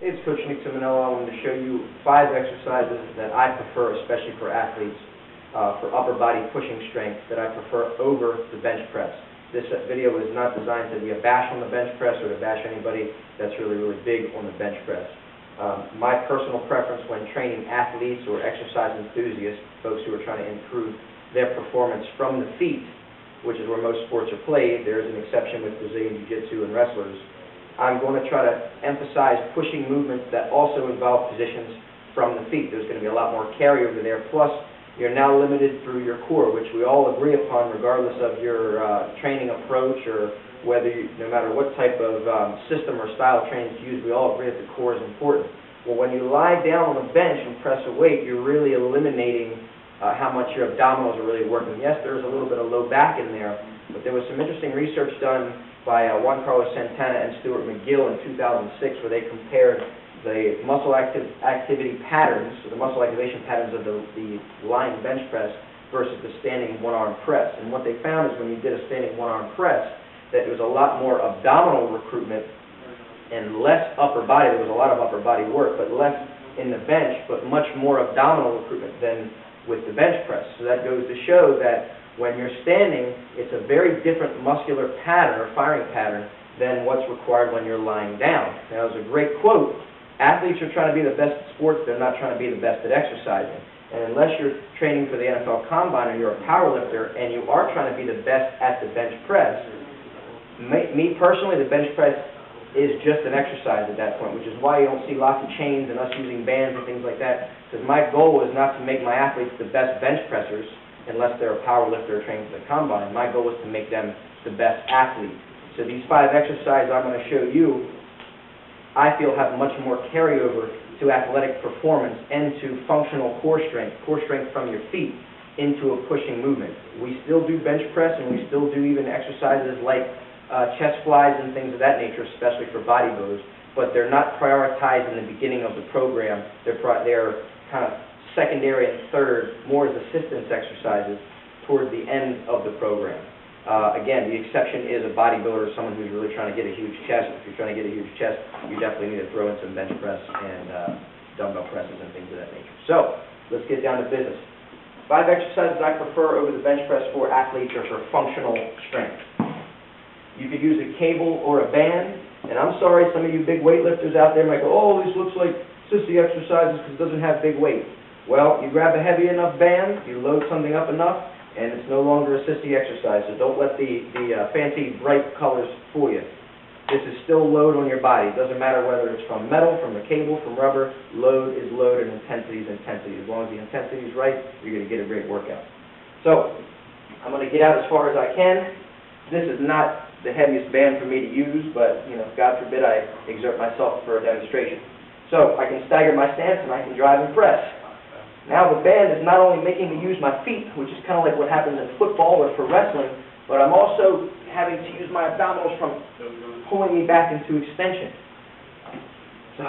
It's Coach Nick Simonello. I wanted to show you 5 exercises that I prefer, especially for athletes, for upper body pushing strength, that I prefer over the bench press. This video is not designed to be a bash on the bench press or to bash anybody that's really big on the bench press. My personal preference when training athletes or exercise enthusiasts, folks who are trying to improve their performance from the feet, which is where most sports are played. There's an exception with Brazilian Jiu-Jitsu and wrestlers. I'm going to try to emphasize pushing movements that also involve positions from the feet. There's going to be a lot more carryover there. Plus, you're now limited through your core, which we all agree upon regardless of your training approach or whether no matter what type of system or style of training you use, we all agree that the core is important. Well, when you lie down on a bench and press a weight, you're really eliminating how much your abdominals are really working. Yes, there's a little bit of low back in there, but there was some interesting research done by Juan Carlos Santana and Stuart McGill in 2006 where they compared the muscle activity patterns, so the muscle activation patterns of the lying bench press versus the standing one-arm press. And what they found is when you did a standing one-arm press, that there was a lot more abdominal recruitment and less upper body. There was a lot of upper body work, but less in the bench, but much more abdominal recruitment than with the bench press. So that goes to show that when you're standing, it's a very different muscular pattern or firing pattern than what's required when you're lying down. Now, there's a great quote. Athletes are trying to be the best at sports. They're not trying to be the best at exercising. And unless you're training for the NFL Combine or you're a power lifter and you are trying to be the best at the bench press, me personally, the bench press is just an exercise at that point, which is why you don't see lots of chains and us using bands and things like that, because my goal is not to make my athletes the best bench pressers unless they're a power lifter or trained for the Combine. My goal is to make them the best athlete. So these 5 exercises I'm going to show you, I feel have much more carryover to athletic performance and to functional core strength from your feet into a pushing movement. We still do bench press and we still do even exercises like chest flies and things of that nature, especially for bodybuilders, but they're not prioritized in the beginning of the program. They're kind of secondary and third, more as assistance exercises towards the end of the program. Again, the exception is a bodybuilder or someone who's really trying to get a huge chest. If you're trying to get a huge chest, you definitely need to throw in some bench press and dumbbell presses and things of that nature. So, let's get down to business. 5 exercises I prefer over the bench press for athletes or for functional strength. You could use a cable or a band, and I'm sorry, some of you big weightlifters out there might go, oh, this looks like sissy exercises because it doesn't have big weight. Well, you grab a heavy enough band, you load something up enough, and it's no longer a sissy exercise. So don't let the fancy bright colors fool you. This is still load on your body. It doesn't matter whether it's from metal, from a cable, from rubber. Load is load and intensity is intensity. As long as the intensity is right, you're going to get a great workout. So I'm going to get out as far as I can. This is not the heaviest band for me to use, but God forbid I exert myself for a demonstration. So I can stagger my stance and I can drive and press. Now the band is not only making me use my feet, which is kind of like what happens in football or for wrestling, but I'm also having to use my abdominals from pulling me back into extension. So,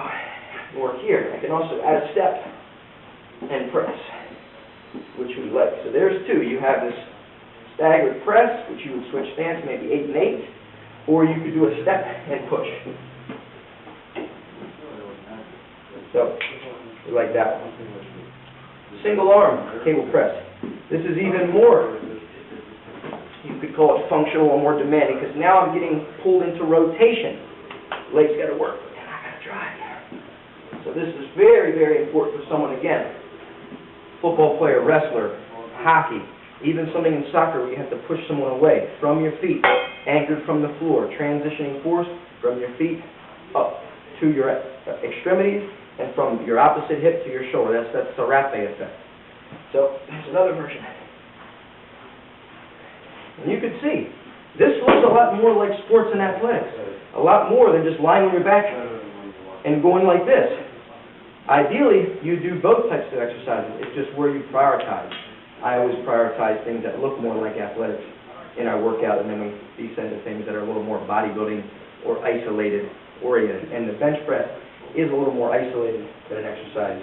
or here, I can also add a step and press, which we like. So there's 2. You have this staggered press, which you would switch stance, maybe 8 and 8, or you could do a step and push. So, we like that one. Single arm cable press. This is even more, you could call it functional or more demanding, because now I'm getting pulled into rotation. Legs got to work, and I got to drive. So this is very important for someone, again, football player, wrestler, hockey, even something in soccer where you have to push someone away from your feet, anchored from the floor, transitioning force from your feet up to your extremities, and from your opposite hip to your shoulder. That's the Rappe effect. So there's another version. And you can see, this looks a lot more like sports and athletics. A lot more than just lying on your back and going like this. Ideally, you do both types of exercises. It's just where you prioritize. I always prioritize things that look more like athletics in our workout, and then we descend to things that are a little more bodybuilding or isolated oriented. And the bench press is a little more isolated than an exercise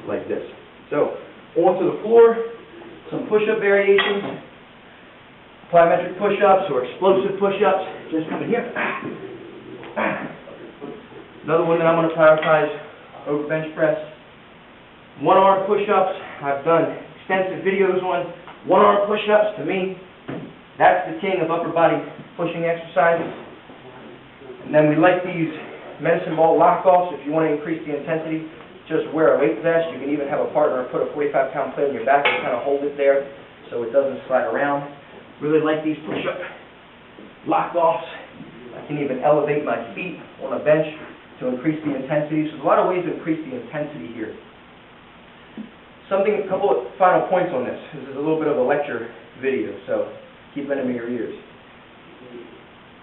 like this. So, onto the floor, some push-up variations, plyometric push-ups or explosive push-ups. Just come in here. Another one that I'm going to prioritize over bench press, one-arm push-ups. I've done extensive videos on one-arm push-ups. To me, that's the king of upper body pushing exercises. And then we like these medicine ball lock-offs. If you want to increase the intensity, just wear a weight vest. You can even have a partner put a 45-pound plate on your back and kind of hold it there so it doesn't slide around. Really like these push-up lock-offs. I can even elevate my feet on a bench to increase the intensity. So there's a lot of ways to increase the intensity here. A couple of final points on this. This is a little bit of a lecture video, so keep it in your ears.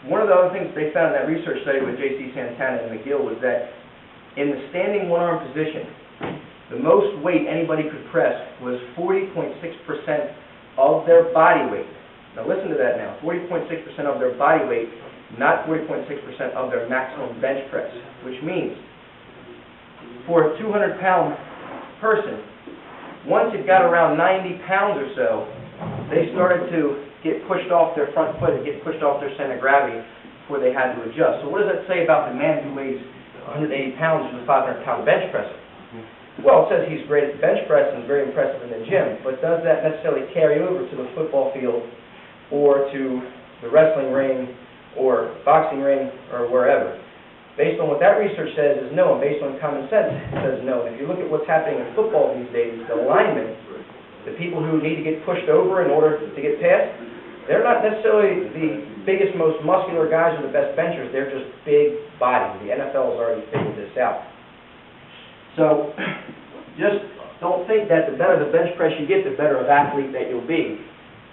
One of the other things they found in that research study with J.C. Santana and McGill was that in the standing one-arm position, the most weight anybody could press was 40.6% of their body weight. Now listen to that now, 40.6% of their body weight, not 40.6% of their maximum bench press, which means for a 200-pound person, once it got around 90 pounds or so, they started to get pushed off their front foot and get pushed off their center of gravity before they had to adjust. So what does that say about the man who weighs 180 pounds who's a 500-pound bench presser? Well, it says he's great at the bench press and very impressive in the gym, but does that necessarily carry over to the football field or to the wrestling ring or boxing ring or wherever? Based on what that research says is no, and based on common sense it says no. And if you look at what's happening in football these days, the linemen, the people who need to get pushed over in order to get past, they're not necessarily the biggest, most muscular guys or the best benchers. They're just big bodies. The NFL has already figured this out. So just don't think that the better the bench press you get, the better of athlete that you'll be.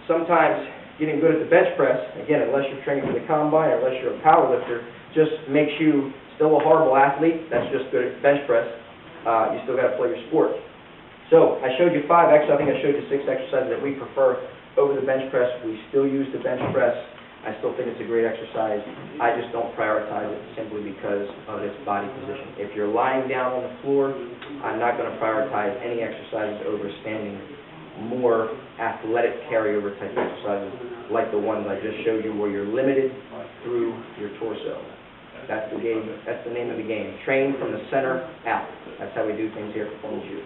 Sometimes getting good at the bench press, again, unless you're training for the combine or unless you're a power lifter, just makes you still a horrible athlete. That's just good at bench press. You still got to play your sport. So I showed you 5 exercises. I think I showed you 6 exercises that we prefer over the bench press. We still use the bench press. I still think it's a great exercise. I just don't prioritize it simply because of its body position. If you're lying down on the floor, I'm not going to prioritize any exercises over standing more athletic carryover type exercises like the ones I just showed you where you're limited through your torso. That's the game. That's the name of the game. Train from the center out. That's how we do things here at Performance U.